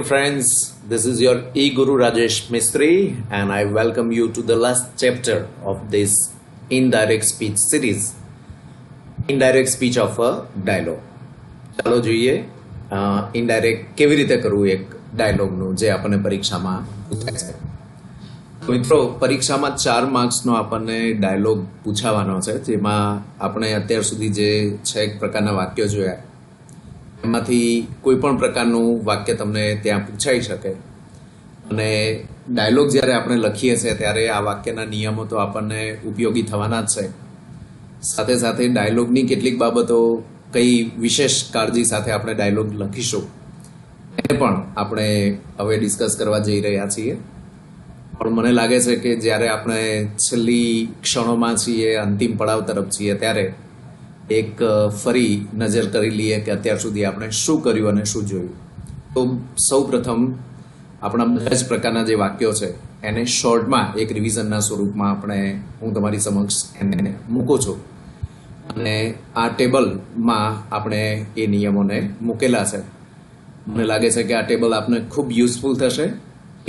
Friends, this is your e-Guru Rajesh Mistry, and I welcome you to the last chapter of this indirect speech series, indirect speech of a dialogue. ચાલો જોઈએ indirect કેવી રીતે કરવું એક ડાયલોગનું જે આપણને પરીક્ષામાં પૂછાય છે. મિત્રો, પરીક્ષામાં 4 માર્ક્સનો આપણને ડાયલોગ પૂછાવાનો છે, જેમાં આપણે અત્યાર સુધી જે 6 પ્રકારના વાક્યો જોયા એમાંથી કોઈ પણ પ્રકારનું વાક્ય તમને ત્યાં પૂછાઈ શકે. અને ડાયલોગ જ્યારે આપણે લખીએ છીએ ત્યારે આ વાક્યના નિયમો તો આપણને ઉપયોગી થવાના જ છે. સાથે સાથે ડાયલોગની કેટલીક બાબતો કઈ વિશેષ કાળજી સાથે આપણે ડાયલોગ લખીશું એ પણ આપણે હવે ડિસ્કસ કરવા જઈ રહ્યા છીએ. પણ મને લાગે છે કે જ્યારે આપણે છેલ્લી ક્ષણોમાં છીએ, અંતિમ પડાવ તરફ છીએ, ત્યારે એક ફરી નજર કરી લઈએ કે અત્યાર સુધી આપણે શું કર્યું અને શું જોયું. તો સૌ પ્રથમ આપણા બધા જ પ્રકારના જે વાક્યો છે એને શોર્ટમાં એક રિવિઝનના સ્વરૂપમાં હું તમારી સમક્ષ એને મૂકું છું. અને આ ટેબલમાં આપણે એ નિયમોને મૂકેલા છે. મને લાગે છે કે આ ટેબલ આપને ખૂબ યુઝફુલ થશે.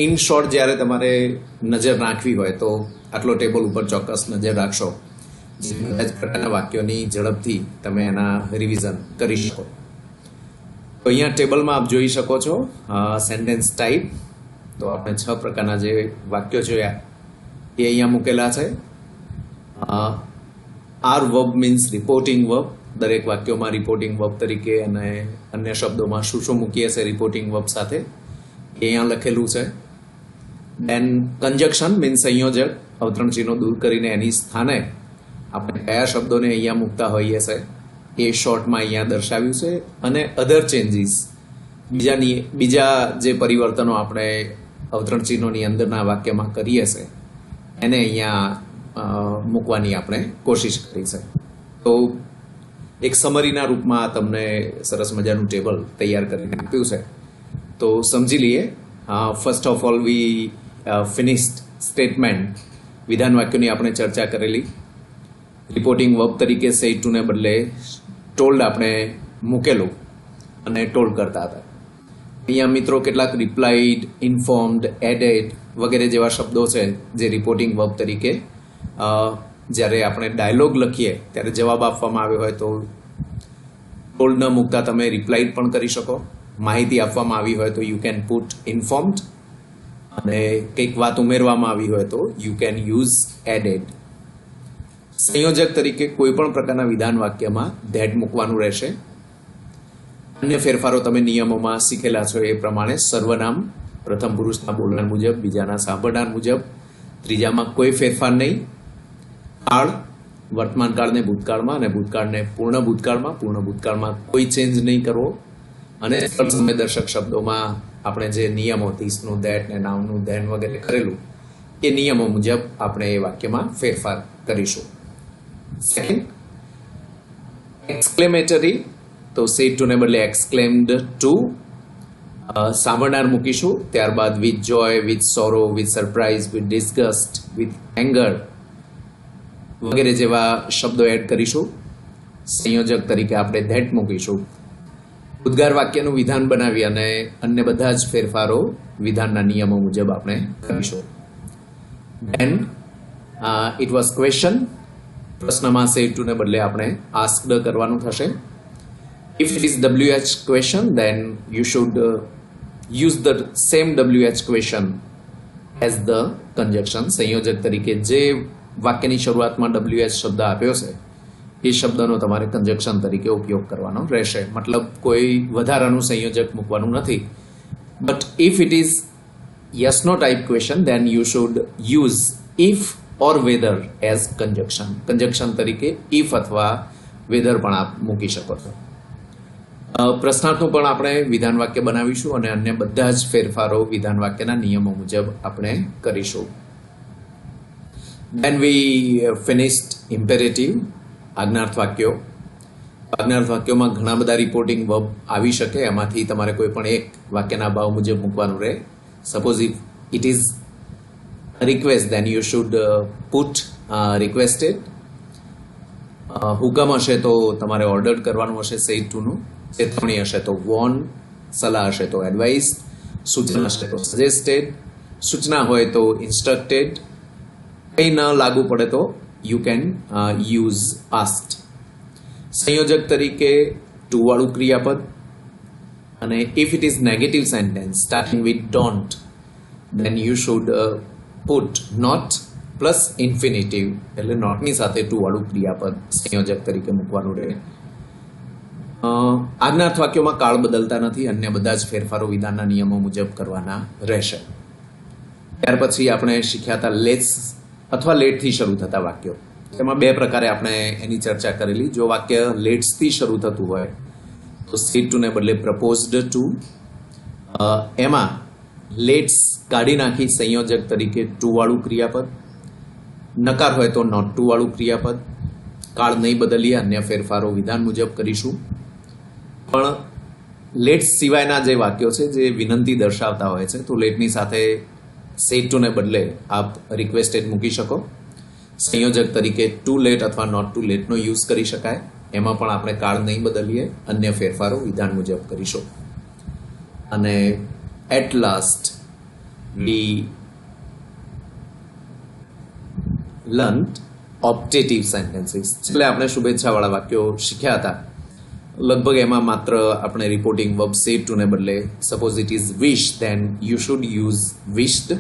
ઇન શોર્ટ જ્યારે તમારે નજર નાખવી હોય તો આટલો ટેબલ ઉપર ચોક્કસ નજર રાખશો. બધા જ પ્રકારના વાક્યોની ઝડપથી તમે એના રિવિઝન કરી શકો. તો અહીંયા ટેબલમાં આપ જોઈ શકો છો સેન્ટેન્સ ટાઈપ. તો આપણે 6 પ્રકારના જે વાક્યો જોયા એ અહીંયા મૂકેલા છે. R verb means reporting verb. દરેક વાક્યોમાં રિપોર્ટિંગ વર્બ તરીકે અને અન્ય શબ્દોમાં શું મૂકીએ છીએ રિપોર્ટિંગ વર્બ સાથે એ અહીંયા લખેલું છે. દેન કન્જક્શન મીન્સ સંયોજક. અવતરણ ચિહ્નો દૂર કરીને એની સ્થાને આપણે કયા શબ્દોને અહીંયા મૂકતા હોઈએ છીએ એ શોર્ટમાં અહીંયા દર્શાવ્યું છે. અને અધર ચેન્જીસ, બીજા જે પરિવર્તનો આપણે અવતરણ ચિહ્નોની અંદરના વાક્યમાં કરીએ છીએ એને અહીંયા મૂકવાની આપણે કોશિશ કરી છે. તો એક સમરીના રૂપમાં તમને સરસ મજાનું ટેબલ તૈયાર કરીને આપ્યું છે. તો સમજી લઈએ. First of all we finished statement. વિધાન વાક્યોની આપણે ચર્ચા કરેલી. રિપોર્ટિંગ વર્બ તરીકે સેડ ટુ ને બદલે ટોલ્ડ આપણે મૂકેલું અને ટોલ્ડ કરતા હતા. અહીંયા મિત્રો કેટલાક રિપ્લાઇડ, ઇન્ફોર્મ્ડ, એડેડ વગેરે જેવા શબ્દો છે જે રિપોર્ટિંગ વર્બ તરીકે જ્યારે આપણે ડાયલોગ લખીએ ત્યારે જવાબ આપવામાં આવ્યો હોય તો ટોલ્ડ ન મૂકતા તમે રિપ્લાઇડ પણ કરી શકો. માહિતી આપવામાં આવી હોય તો યુ કેન પુટ ઇન્ફોર્મ્ડ, અને કંઈક વાત ઉમેરવામાં આવી હોય તો યુ કેન યુઝ એડેડ. સંયોજક તરીકે કોઈ પણ પ્રકારના વિધાન વાક્યમાં ધેટ મૂકવાનું રહેશે. અન્ય ફેરફારો તમે નિયમોમાં શીખેલા છો એ પ્રમાણે સર્વનામ પ્રથમ પુરુષના બોલનાર મુજબ, બીજાના સાંભળનાર મુજબ, ત્રીજામાં કોઈ ફેરફાર નહીં. કાળ વર્તમાન કાળને ભૂતકાળમાં અને ભૂતકાળને પૂર્ણ ભૂતકાળમાં કોઈ ચેન્જ નહીં કરવો. અને સમયદર્શક શબ્દોમાં આપણે જે નિયમો ધીસનું, ધેટ ને નાઉનનું ધેન વગેરે કરેલું એ નિયમો મુજબ આપણે એ વાક્યમાં ફેરફાર કરીશું. Second, exclamatory. તો સેડ ટુ ને બદલે એક્સક્લેમ્ડ ટુ. સાંભળનાર મૂકીશું. ત્યારબાદ with joy, with sorrow, with surprise, with disgust, with anger વગેરે જેવા શબ્દો એડ કરીશું. સંયોજક તરીકે આપણે ધેટ મૂકીશું. ઉદ્ગાર વાક્યનું વિધાન બનાવી અને અન્ય બધા જ ફેરફારો વિધાનના નિયમો મુજબ આપણે કરીશું. Then it was question. પ્રશ્નમાં સેડ ટુ ને બદલે આપણે આસ્ક્ડ કરવાનું થશે. If it is WH question then you should use the same WH question as the conjunction. સંયોજક તરીકે જે વાક્યની શરૂઆતમાં WH શબ્દ આપ્યો છે એ શબ્દનો તમારે કંજક્શન તરીકે ઉપયોગ કરવાનો રહેશે. મતલબ કોઈ વધારાનું સંયોજક મૂકવાનું નથી. But if it is yes no type question then you should use if or whether as conjunction. Conjunction તરીકે if અથવા whether પણ આપ મૂકી શકો છો. પ્રશ્નાર્થનું પણ આપણે વિધાન વાક્ય બનાવીશું અને અન્ય બધા જ ફેરફારો વિધાન વાક્યના નિયમો મુજબ આપણે કરીશું. Then we finished imperative. આજ્ઞાર્થ વાક્યો. આજ્ઞાર્થ વાક્યોમાં ઘણા બધા રિપોર્ટિંગ વર્બ આવી શકે. એમાંથી તમારે કોઈ પણ એક વાક્યના ભાવ મુજબ મૂકવાનું રહે. Suppose if it is request then you should put requested. હુકમ હશે તો તમારે ઓર્ડર કરવાનું હશે સેડ ટુ નું. ચેતવણી હશે તો વોર્ન, સલાહ હશે તો એડવાઇસ, સૂચના છે તો સજેસ્ટેડ, સૂચના હોય તો ઇન્સ્ટ્રક્ટેડ, કંઈ ન લાગુ પડે તો યુ કેન યુઝ આસ્ક્ડ. સંયોજક તરીકે ટુ વાળું ક્રિયાપદ, અને if it is negative sentence starting with don't, then you should put not plus infinitive, એટલે નોટની સાથે ટુ વાળું ક્રિયાપદ સંયોજક તરીકે મૂકવાનું રહે. આજ્ઞાર્થ વાક્યોમાં કાળ બદલતા નથી, અન્ય બધા જ ફેરફારો વિધાનના નિયમો મુજબ કરવાના રહેશે. ત્યાર પછી આપણે શીખ્યા હતા લેટ્સ અથવા લેટથી શરૂ થતા વાક્યો. તેમાં બે પ્રકારે આપણે એની ચર્ચા કરેલી. જો વાક્ય લેટ્સથી શરૂ થતું હોય તો સેડ ટુ ને બદલે પ્રપોઝડ ટુ. એમાં લેટ્સ કાઢી નાખી સંયોજક તરીકે ટુ વાળું ક્રિયાપદ, નકાર હોય તો નોટ ટુ વાળું ક્રિયાપદ. કાળ નહીં બદલીએ, અન્ય ફેરફારો વિધાન મુજબ કરીશું. પણ લેટ્સ સિવાયના જે વાક્યો છે જે વિનંતી દર્શાવતા હોય છે તો લેટની સાથે સેડ ટુ ને બદલે આપ રિક્વેસ્ટેડ મૂકી શકો. સંયોજક તરીકે ટુ લેટ અથવા નોટ ટુ લેટનો યુઝ કરી શકાય. એમાં પણ આપણે કાળ નહીં બદલીએ, અન્ય ફેરફારો વિધાન મુજબ કરીશું. અને at last we learned optative sentences. એટલે આપણે શુભેચ્છાવાળા વાક્યો શીખ્યા હતા. લગભગ એમાં માત્ર આપણે રિપોર્ટિંગ વર્બ સેડ ટુ ને બદલે suppose it is wish, then you should use વિશ્ડ.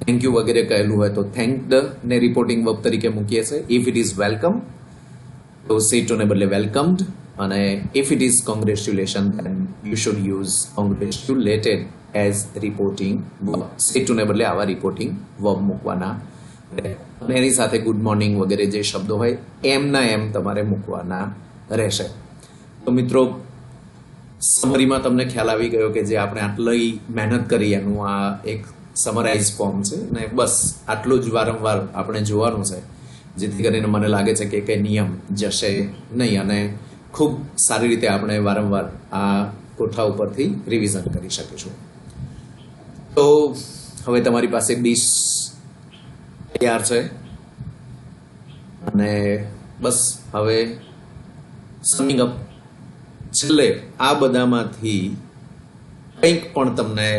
Thank you વગેરે કહેલું હોય તો થેન્કડ ને રિપોર્ટિંગ વર્બ તરીકે મૂકીએ છીએ. ઇફ ઇટ ઇઝ વેલકમ તો સેડ ટુ ને બદલે વેલકમ્ડ. અને if it is congratulation, then you should use congratulated as reporting verb. Sad to ને બદલે આવા રિપોર્ટિંગ વર્બ મૂકવાના રહે. અને એની સાથે ગુડ મોર્નિંગ વગેરે જે શબ્દો હોય એમના એમ તમારે મૂકવાના રહેશે. તો મિત્રો, સમરીમાં તમને ખ્યાલ આવી ગયો કે જે આપણે આટલી મહેનત કરી એનું આ એક સમરાઇઝ ફોર્મ છે. અને બસ આટલું જ વારંવાર આપણે જોવાનું છે, જેથી કરીને મને લાગે છે કે કંઈ નિયમ જશે નહીં અને ખૂબ સારી રીતે આપણે વારંવાર આ કોઠા ઉપરથી રિવિઝન કરી શકીશું. તો હવે તમારી પાસે 20 તૈયાર છે અને બસ હવે સમિંગ અપ, છેલ્લે આ બધામાંથી કંઈક પણ તમને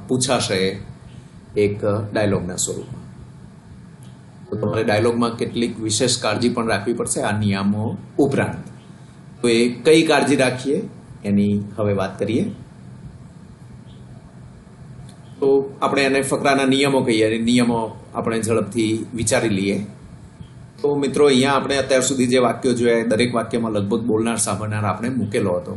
પૂછાશે એક ડાયલોગના સ્વરૂપમાં. તો તમારે ડાયલોગમાં કેટલીક વિશેષ કાળજી પણ રાખવી પડશે આ નિયમો ઉપરાંત. તો એ કઈ કાળજી રાખીએ એની હવે વાત કરીએ. તો આપણે એને ફકરાના નિયમો કહીએ. નિયમો આપણે ઝડપથી વિચારી લઈએ. તો મિત્રો, અહીંયા આપણે અત્યાર સુધી જે વાક્યો જોયા દરેક વાક્યમાં લગભગ બોલનાર સાંભળનાર આપણે મૂકેલો હતો.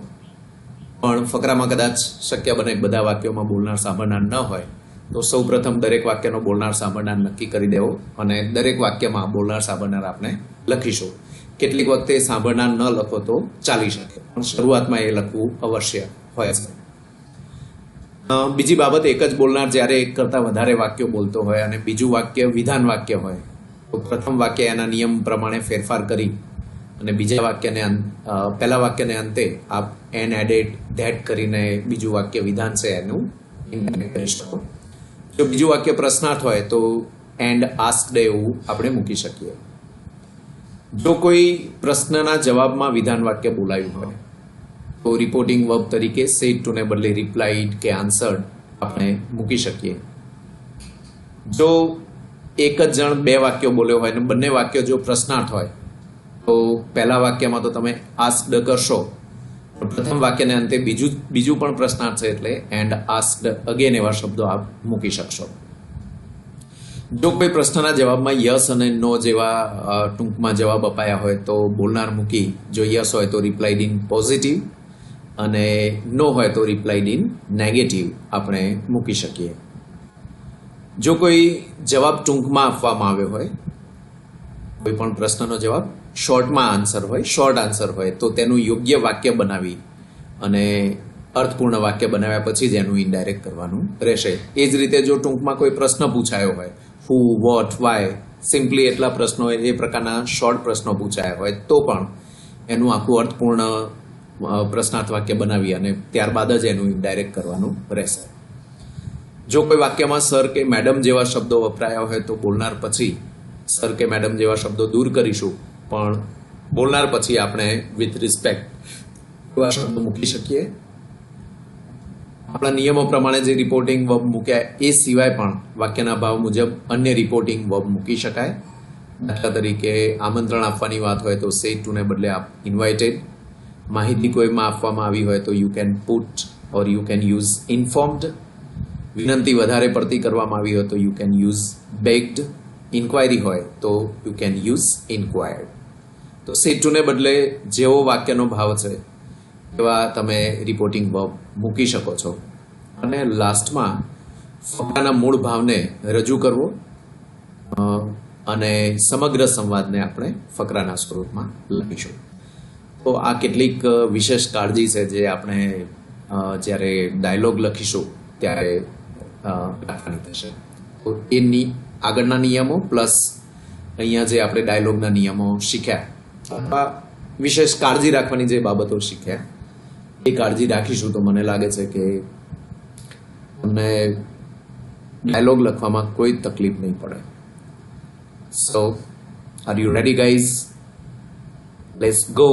પણ ફકરામાં કદાચ શક્ય બને બધા વાક્યોમાં બોલનાર સાંભળનાર ન હોય તો સૌ પ્રથમ દરેક વાક્યનો બોલનાર સાંભળનાર નક્કી કરી દેવો અને દરેક વાક્યમાં બોલનાર સાંભળનાર આપણે લખીશું. કેટલીક વખતે સાંભળનાર ન લખો તો ચાલી શકે, પણ શરૂઆતમાં એ લખવું અવશ્ય હોય છે. બીજી બાબત, એક જ બોલનાર જ્યારે એક કરતાં વધારે વાક્યો બોલતો હોય અને બીજું વાક્ય વિધાન વાક્ય હોય તો પ્રથમ વાક્ય એના નિયમ પ્રમાણે ફેરફાર કરી અને બીજા વાક્યને પહેલા વાક્યને અંતે આપ એન એડેડ ધેટ કરીને બીજું વાક્ય વિધાન છે એનું ઇન્ડિરેક્ટ કરી શકો. જો બીજું વાક્ય પ્રશ્નાર્થ હોય તો એન્ડ આસ્ક્ડ એવું આપણે મૂકી શકીએ. જો કોઈ પ્રશ્નના જવાબમાં વિધાન વાક્ય બોલાયું હોય તો રિપોર્ટિંગ વર્બ તરીકે સેડ ટુ ને બદલે રિપ્લાઇડ કે આન્સર્ડ આપણે મૂકી શકીએ. જો એક જ જણ બે વાક્યો બોલ્યો હોય અને બંને વાક્યો જો પ્રશ્નાર્થ હોય તો પહેલા વાક્યમાં તો તમે આસ્ક્ડ કરશો, પ્રથમ વાક્યને અંતે બીજું પણ પ્રશ્નાર્થ છે એટલે એન્ડ આસ્ક્ડ અગેન એવા શબ્દો આપ મૂકી શકશો. જો કોઈ પ્રશ્નના જવાબમાં યસ અને નો જેવા ટૂંકમાં જવાબ અપાયા હોય તો બોલનાર મૂકી, જો યસ હોય તો રિપ્લાઇડ ઇન પોઝિટિવ અને નો હોય તો રિપ્લાઇડ ઇન નેગેટિવ આપણે મૂકી શકીએ. જો કોઈ જવાબ ટૂંકમાં આપવામાં આવ્યો હોય, કોઈ પણ પ્રશ્નનો જવાબ શોર્ટમાં આન્સર હોય, શોર્ટ આન્સર હોય તો તેનું યોગ્ય વાક્ય બનાવી અને અર્થપૂર્ણ વાક્ય બનાવ્યા પછી જ એનું ઇનડાયરેક્ટ કરવાનું રહેશે. એ જ રીતે જો ટૂંકમાં કોઈ પ્રશ્ન પૂછાયો હોય, હુ, વોટ, વાય, સિમ્પલી એટલા પ્રશ્નો એ પ્રકારના શોર્ટ પ્રશ્નો પૂછાયા હોય તો પણ એનું આખું અર્થપૂર્ણ પ્રશ્નાર્થ વાક્ય બનાવી અને ત્યારબાદ જ એનું ઇનડાયરેક્ટ કરવાનું રહેશે. જો કોઈ વાક્યમાં સર કે મેડમ જેવા શબ્દો વપરાયા હોય તો બોલનાર પછી સર કે મેડમ જેવા શબ્દો દૂર કરીશું, પણ બોલનાર પછી આપણે વિથ રિસ્પેક્ટ એવા શબ્દો મૂકી શકીએ. આપણા નિયમો પ્રમાણે જે રિપોર્ટિંગ વર્બ મૂક્યા એ સિવાય પણ વાક્યના ભાવ મુજબ અન્ય રિપોર્ટિંગ વર્બ મૂકી શકાય. દાખલા તરીકે આમંત્રણ આપવાની વાત હોય તો સેડ ટુ ને બદલે આપ ઇન્વાઇટેડ. માહિતી કોઈમાં આપવામાં આવી હોય તો you can put or you can use informed. વિનંતી વધારે પડતી કરવામાં આવી હોય તો you can use begged. Enquiry હોય તો યુ કેન યુઝ ઇન્ક્વાયર્ડ. તો સેડ ટુ ને બદલે જેવો વાક્યનો ભાવ છે એવા તમે રિપોર્ટિંગ વર્બ મૂકી શકો છો. અને લાસ્ટમાં ફકરાના મૂળ ભાવને રજૂ કરવો અને સમગ્ર સંવાદને આપણે ફકરાના સ્વરૂપમાં લખીશું. તો આ કેટલીક વિશેષ કાળજી છે જે આપણે જ્યારે ડાયલોગ લખીશું ત્યારે રાખવાની થશે. તો એની આગળના નિયમો પ્લસ અહીંયા જે આપણે ડાયલોગના નિયમો શીખ્યા, વિશેષ કાળજી રાખવાની જે બાબતો શીખ્યા એ કાળજી રાખીશું તો મને લાગે છે કે તમને ડાયલોગ લખવામાં કોઈ તકલીફ નહીં પડે. So are you ready guys? Let's go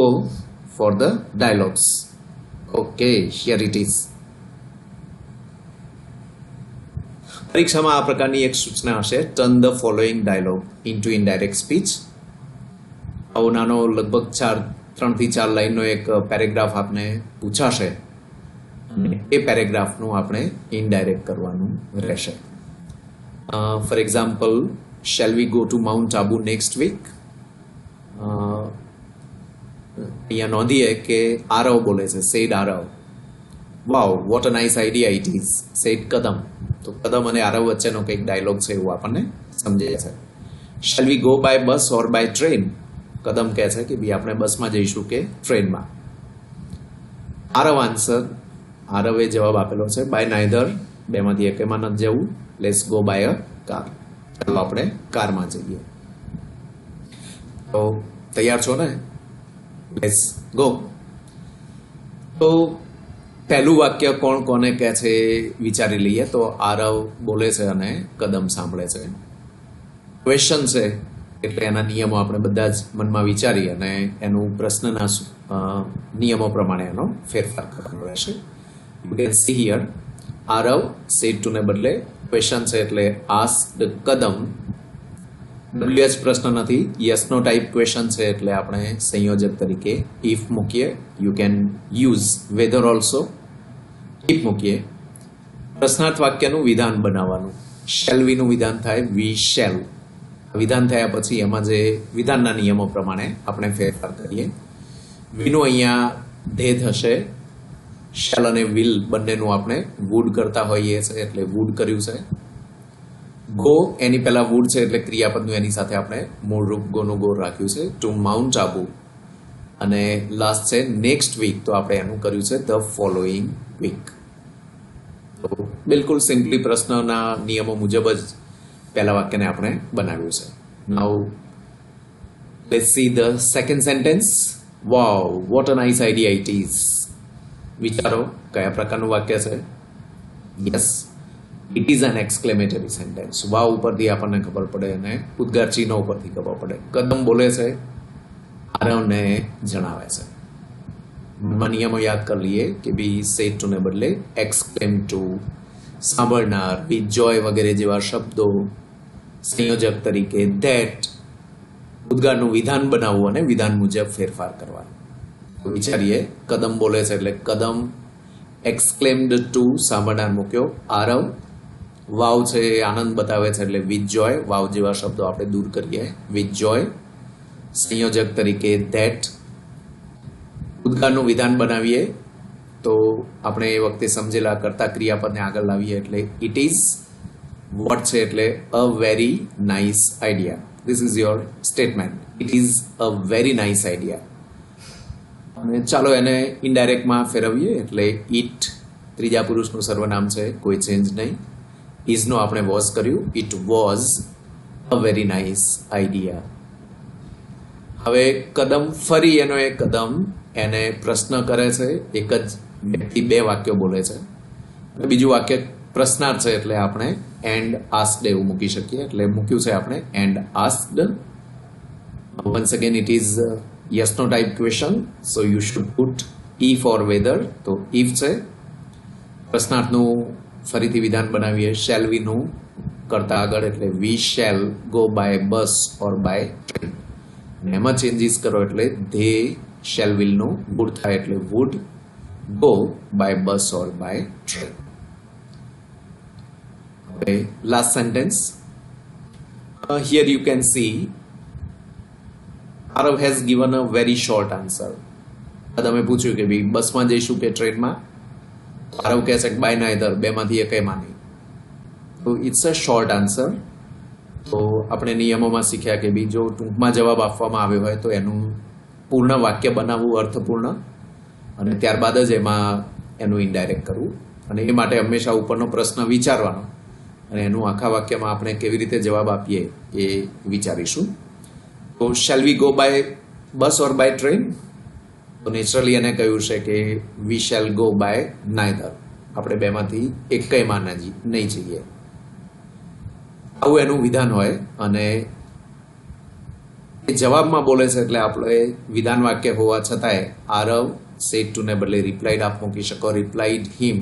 for the dialogues. Okay, here it is. પરીક્ષામાં આ પ્રકારની એક સૂચના હશે, turn the following dialogue into indirect speech. આવો નાનો લગભગ 3 થી 4 લાઈનનો એક પેરેગ્રાફ આપને પૂછાશે અને એ પેરેગ્રાફનું આપણે ઇનડાયરેક્ટ કરવાનું રહેશે. For example, shall we go to Mount Abu next week? અહીંયા નોંધીએ કે આરવ બોલે છે, said Aarav. Wow, what a nice idea it is, said Kadam. તો કદમ અને આરવ વચ્ચેનો કંઈક ડાયલોગ છે એવું આપણને સમજાય છે. Shall we go by bus or by train? Kadam કહે છે કે ભાઈ આપણે બસમાં જઈશું કે ટ્રેનમાં. આરવ આન્સર, આરવે જવાબ આપેલો છે બાય નાઇધર, બેમાંથી એકેમાં નથી જવું. Let's go by a car. ચાલો આપણે કારમાં જઈએ. તો તૈયાર છો ને? Let's go. તો પહેલું વાક્ય કોણ કોને કહે છે વિચારી લઈએ. તો આરવ બોલે છે અને કદમ સાંભળે છે. ક્વેશ્ચન છે એટલે એના નિયમો આપણે બધા જ મનમાં વિચારી અને એનું પ્રશ્નના નિયમો પ્રમાણે એનો ફેરફાર કરવાનો રહેશે. You can see here, Aarav sad to ને બદલે ક્વેશ્ચન છે એટલે આસ્ક્ડ કદમ. WH પ્રશ્ન નથી, યસ નો ટાઈપ ક્વેશ્ચન છે એટલે આપણે સંયોજક તરીકે ઇફ મૂકીએ. You can use whether also. If મૂકીએ. પ્રશ્નાર્થ વાક્યનું વિધાન બનાવવાનું. શેલ વીનું વિધાન થાય વી શેલ. વિધાન થયા પછી એમાં જે વિધાનના નિયમો પ્રમાણે આપણે ફેરફાર કરીએ. વીનું અહીંયા ધ્યેય થશે. શેલ અને વિલ બંનેનું આપણે વુડ કરતા હોઈએ છે એટલે વુડ કર્યું છે. ગો એની પહેલા વુડ છે એટલે ક્રિયાપદનું એની સાથે આપણે મૂળરૂપ ગોનું ગો રાખ્યું છે. ટુ માઉન્ટ આબુ અને લાસ્ટ છે નેક્સ્ટ વીક, તો આપણે એનું કર્યું છે ધ ફોલોઈંગ વીક. તો બિલકુલ સિમ્પલી પ્રશ્નના નિયમો મુજબ જ પહેલા વાક્યને આપણે બનાવ્યું છે. Now let's see the second sentence. Wow, what a nice idea it is. વિચારો કયા પ્રકારનું વાક્ય છે? Yes, it is an exclamatory sentence. Wow ઉપરથી આપણને ખબર પડે અને ઉદ્ગાર ચિહ્નો ઉપરથી ખબર પડે. કદમ બોલે છે, આરવને જણાવે છે. નિયમો યાદ કરી લઈએ કે બી સેડ ટુ ને બદલે એક્સક્લેમ ટુ, સાંભળનાર, વિથ જોય વગેરે જેવા શબ્દો. સંયોજક તરીકે ધેટ. ઉદ્ગારનું વિધાન બનાવવું અને વિધાન મુજબ ફેરફાર કરવાનું. વિચારીએ, કદમ બોલે છે એટલે કદમ એક્સક્લેમ્ડ ટુ, સાંભળનાર મૂક્યો આરવ. વાવ છે આનંદ બતાવે છે એટલે વિથ જોય, વાવ જેવા શબ્દો આપણે દૂર કરીએ, વિથ જોય. સંયોજક તરીકે ધેટ. ઉદ્ગારનું વિધાન બનાવીએ તો આપણે એ વખતે સમજેલા કરતા ક્રિયાપદને આગળ લાવીએ એટલે ઇટ ઇઝ. વોટ છે એટલે a very nice idea. This is your statement. It is a very nice idea. અને ચાલો એને ઇનડાયરેક્ટમાં ફેરવીએ એટલે ઇટ ત્રીજા પુરુષનું સર્વનામ છે, કોઈ ચેન્જ નહીં. ઇઝનો આપણે વોઝ કર્યું. It was a very nice idea. હવે કદમ ફરી એનો એક કદમ એને પ્રશ્ન કરે છે. એક જ વ્યક્તિ બે વાક્યો બોલે છે. બીજું વાક્ય પ્રશ્નાર્થ છે એટલે આપણે એન્ડ આસ્ક્ડ એવું મૂકી શકીએ. એટલે મૂક્યું છે આપણે and asked. Once again it is yes no type question, so you should put if or whether. તો ઇફ છે. પ્રશ્નાર્થનું ફરીથી વિધાન બનાવીએ. શેલ વીનું કરતા આગળ એટલે we shall go by bus or by train. એમાં ચેન્જીસ કરો એટલે ધે શેલ વિલનું વુડ થાય એટલે would go by bus or by train. હવે last sentence. Here you can see Arav has given a very short answer. તમે પૂછ્યું કે ભાઈ બસમાં જઈશું કે ટ્રેનમાં? આરવ કહે છે કે બાય નાઈધર, બેમાંથી એકમાં નહીં. તો ઇટ્સ અ શોર્ટ આન્સર. તો આપણે નિયમોમાં શીખ્યા કે ભાઈ જો ટૂંકમાં જવાબ આપવામાં આવ્યો હોય તો એનું પૂર્ણ વાક્ય બનાવવું અર્થપૂર્ણ, અને ત્યારબાદ જ એમાં એનું ઇનડાયરેક્ટ કરવું. અને એ માટે હંમેશા ઉપરનો પ્રશ્ન વિચારવાનો અને એનું આખા વાક્યમાં આપણે કેવી રીતે જવાબ આપીએ એ વિચારીશું. તો shall we go by bus or by train? તો નેચરલી એને કહ્યું છે કે we shall go by neither. આપણે બેમાંથી એકમાં નહીં જઈએ. આવું એનું વિધાન હોય અને એ જવાબમાં બોલે છે એટલે આપણે વિધાન વાક્ય હોવા છતાંય આરવ સેડ ટુ ને બદલે રિપ્લાઇડ આપ મૂકી શકો. રિપ્લાઇડ હિમ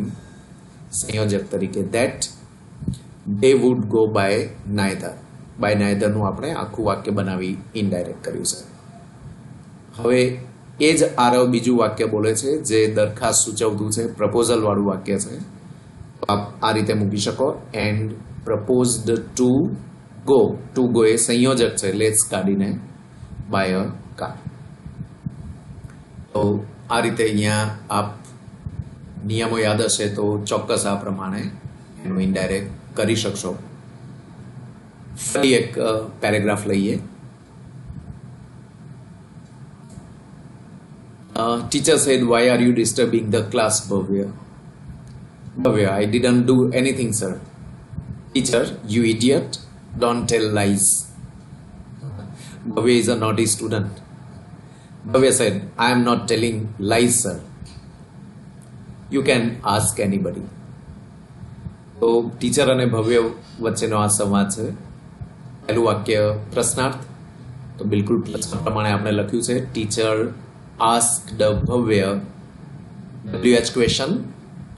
સંયોજક તરીકે that they would go by neither. by neither નું આપણે આખું વાક્ય બનાવી ઇનડાયરેક્ટ કર્યું છે. હવે એ જ આરવ બીજું વાક્ય બોલે છે જે દરખાસ્ત સૂચવતું છે, પ્રપોઝલ વાળું વાક્ય છે. તો આપ આ રીતે મૂકી શકો. એન્ડ પ્રપોઝડ ટુ ગો એ સંયોજક છે લેટ્સ કાઢીને બાય અ કાર. તો આ રીતે અહીંયા આપ નિયમો યાદ હશે તો ચોક્કસ આ પ્રમાણે એનું ઇનડાયરેક્ટ કરી શકશો. ફરી એક પેરેગ્રાફ લઈએ. Teacher said why are you disturbing the class Bhavya? Bhavya I didn't do anything sir. Teacher, you idiot, don't tell lies. Bhavya is a naughty student. Bhavya said, I am not telling lies sir. You can ask anybody. તો teacher અને ભવ્ય વચ્ચેનો આ સંવાદ છે. પહેલું વાક્ય પ્રશ્નાર્થ. તો બિલકુલ પ્રશ્ન પ્રમાણે આપણે લખ્યું છે ટીચર આસ્ક્ડ ભવ્ય WH ક્વેશ્ચન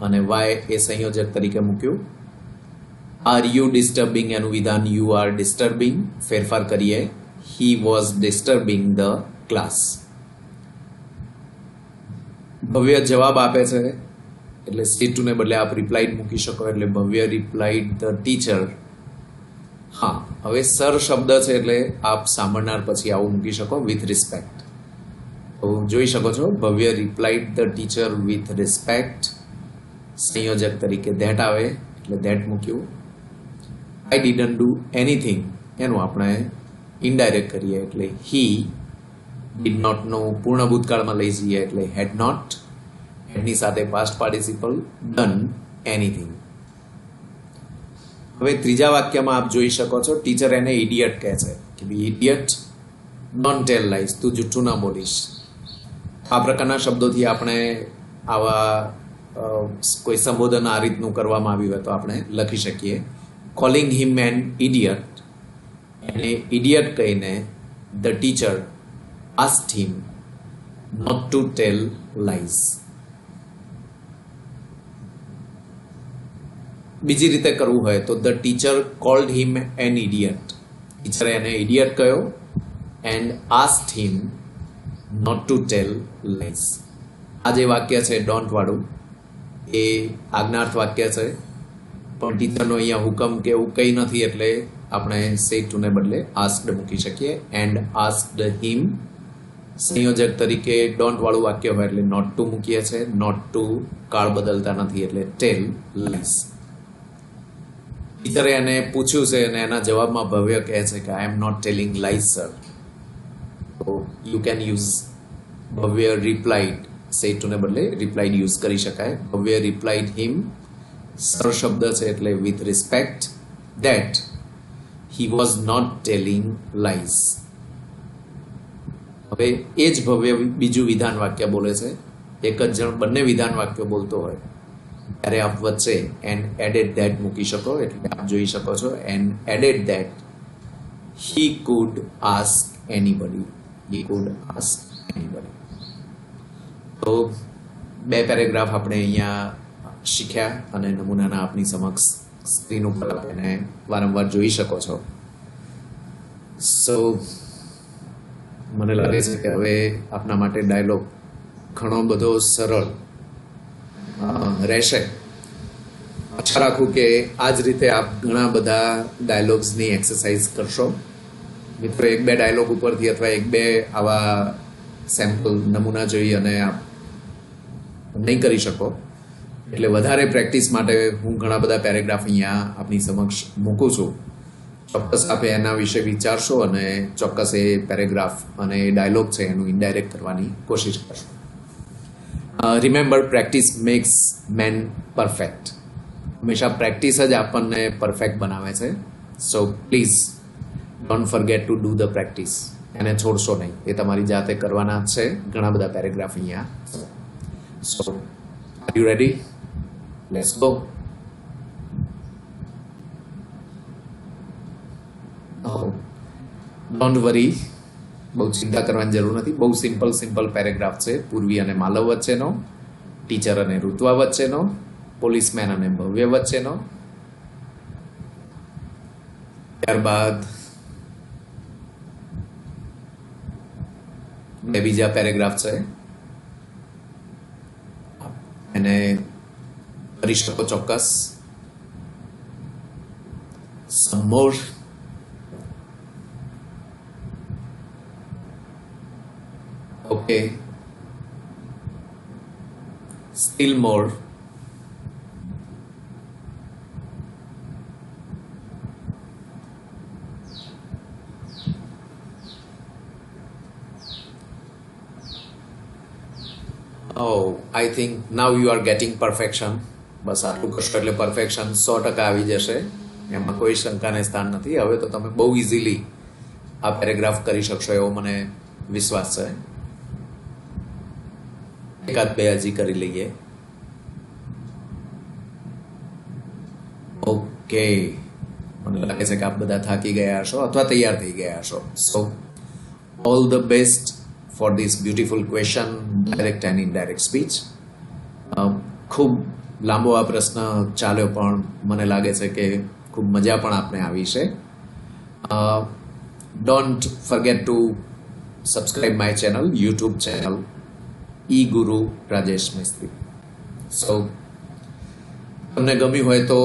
અને વાય એ સંયોજક તરીકે મૂક્યું. આર યુ ડિસ્ટર્બિંગ એનું વિધાન યુ આર ડિસ્ટર્બિંગ. ફેરફાર કરીએ he was disturbing the class. Bhavya જવાબ આપે છે એટલે સેડ ટુ ને બદલે આપ રિપ્લાઇડ મૂકી શકો. એટલે ભવ્ય રિપ્લાઇડ ધ ટીચર. હા, હવે સર શબ્દ છે એટલે આપ સાંભળનાર પછી આવું મૂકી શકો વિથ રિસ્પેક્ટ. તો જોઈ શકો છો ભવ્ય replied the teacher with respect. સંયોજક તરીકે ધેટ આવે એટલે ધેટ મૂક્યું. આઈ ડીડન્ટ ડુ એનીથિંગ એનું આપણે ઇનડાયરેક્ટ કરીએ એટલે હી ડીડ નોટનું પૂર્ણ ભૂતકાળમાં લઈ જઈએ એટલે હેડ નોટ. એની સાથે પાસ્ટ પાર્ટિસિપલ ડન એનીથિંગ. હવે ત્રીજા વાક્યમાં આપ જોઈ શકો છો ટીચર એને ઇડિયટ કહે છે કે ભાઈ ઇડિયટ ડોન્ટ ટેલ લાઈઝ, તું જૂઠું ના બોલીશ. આ પ્રકારના શબ્દોથી આપણે આવા કોઈ સંબોધન આ રીતનું કરવામાં આવ્યું હોય તો આપણે લખી શકીએ કોલિંગ હિમ એન ઇડિયટ. એને ઇડિયટ કહીને the teacher asked him not to tell lies. બીજી રીતે કરવું હોય તો the teacher called him an idiot. ટીચરે એને ઇડિયટ કહ્યો and asked him not to tell lies. આ જે વાક્ય છે ડોન્ટ વાળું એ આજ્ઞાર્થ વાક્ય છે, પણ ટીચરનો અહીંયા હુકમ કે એવું કંઈ નથી એટલે આપણે સેડ ટુ ને બદલે આસ્ક્ડ મૂકી શકીએ. એન્ડ આસ્ક્ડ હિમ સંયોજક તરીકે ડોન્ટ વાળું વાક્ય હોય એટલે નોટ ટુ મૂકીએ છીએ. નોટ ટુ કાળ બદલતા નથી એટલે ટેલ લાઈઝ. ટીચરે એને પૂછ્યું છે અને એના જવાબમાં ભવ્ય કહે છે કે I am not telling lies sir. તો you can use Bhavya replied. Said to ને બદલે રિપ્લાઇડ યુઝ કરી શકાય. ભવ્ય રિપ્લાઇડ હિમ સર શબ્દ છે એટલે with respect that he was not telling lies. હવે એ જ ભવ્ય બીજું વિધાન વાક્ય બોલે છે. એક જ જણ બંને વિધાન વાક્યો બોલતો હોય ત્યારે આપ વચ્ચે એન્ડ એડેડ ધેટ મૂકી શકો. એટલે આપ જોઈ શકો છો and added that he could ask anybody. He could ask anybody. તો બે પેરેગ્રાફ આપણે અહીંયા શીખ્યા અને નમૂનાના આપની સમક્ષ સ્ક્રીન ઉપર એને વારંવાર જોઈ શકો છો. સો મને લાગે છે કે હવે આપના માટે ડાયલોગ ઘણો બધો સરળ રહેશે. આશા રાખું કે આ જ રીતે આપ ઘણા બધા ડાયલોગ્સની એક્સરસાઇઝ કરશો. મિત્રો, 1-2 ડાયલોગ ઉપરથી અથવા 1-2 આવા સેમ્પલ નમૂના જોઈ અને આપ નહીં કરી શકો, એટલે વધારે પ્રેક્ટિસ માટે હું ઘણા બધા પેરેગ્રાફ અહીંયા આપની સમક્ષ મૂકું છું. ચોક્કસ આપે એના વિશે વિચારશો અને ચોક્કસ એ પેરેગ્રાફ અને એ ડાયલોગ છે એનું ઇનડાયરેક્ટ કરવાની કોશિશ કરશો. Remember, practice max main perfect. હંમેશા પ્રેક્ટિસ જ આપણને પરફેક્ટ બનાવે છે. So please don't forget to do the practice. એને છોડશો નહીં, એ તમારી જાતે કરવાના જ છે. ઘણા બધા પેરેગ્રાફ અહીંયા. So are you ready? Let's go. Don't worry, બહુ ચિંતા કરવાની જરૂર નથી. બહુ સિમ્પલ પેરેગ્રાફ છે. પૂર્વી અને માલવ વચ્ચેનો, ટીચર અને ઋત્વા વચ્ચેનો, પોલીસમેન અને ભવ્ય વચ્ચેનો. ત્યારબાદ બે બીજા પેરેગ્રાફ છે, એને કરી શકો ચોક્કસ. Some more. Okay. Still more. Oh, I think now you are getting perfection. બસ આટલું કરશો એટલે પરફેક્શન 100% આવી જશે, એમાં કોઈ શંકાને સ્થાન નથી. હવે તો તમે બહુ ઇઝીલી આ પેરેગ્રાફ કરી શકશો એવો મને વિશ્વાસ છે. એકાદ બે હજી કરી લઈએ. ઓકે, મને લાગે છે કે આપ બધા થાકી ગયા હશો અથવા તૈયાર થઈ ગયા હશો. સો all the best for this beautiful question, direct and indirect speech. ખૂબ લાંબો આ પ્રશ્ન ચાલ્યો, પણ મને લાગે છે કે ખૂબ મજા પણ આપને આવી છે. Don't forget to subscribe my channel, YouTube channel E-Guru Rajesh Mistry. So તમને ગમ્યું હોય તો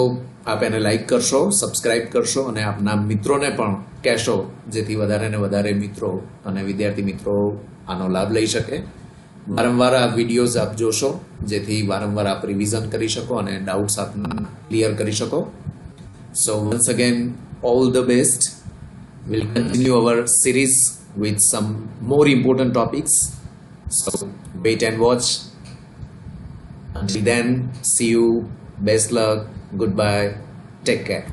આપ એને લાઈક કરશો, સબસ્ક્રાઇબ કરશો અને આપના મિત્રોને પણ કહેશો, જેથી વધારે ને વધારે મિત્રો અને વિદ્યાર્થી મિત્રો આનો લાભ લઈ શકે. વારંવાર આ વિડીયોઝ આપ જોશો, જેથી વારંવાર આપ રિવિઝન કરી શકો અને ડાઉટ્સ આપના ક્લિયર કરી શકો. સો once again all the best. We'll continue our series with some more important topics. So wait and watch. Until then, see you. Best luck. Goodbye. Take care.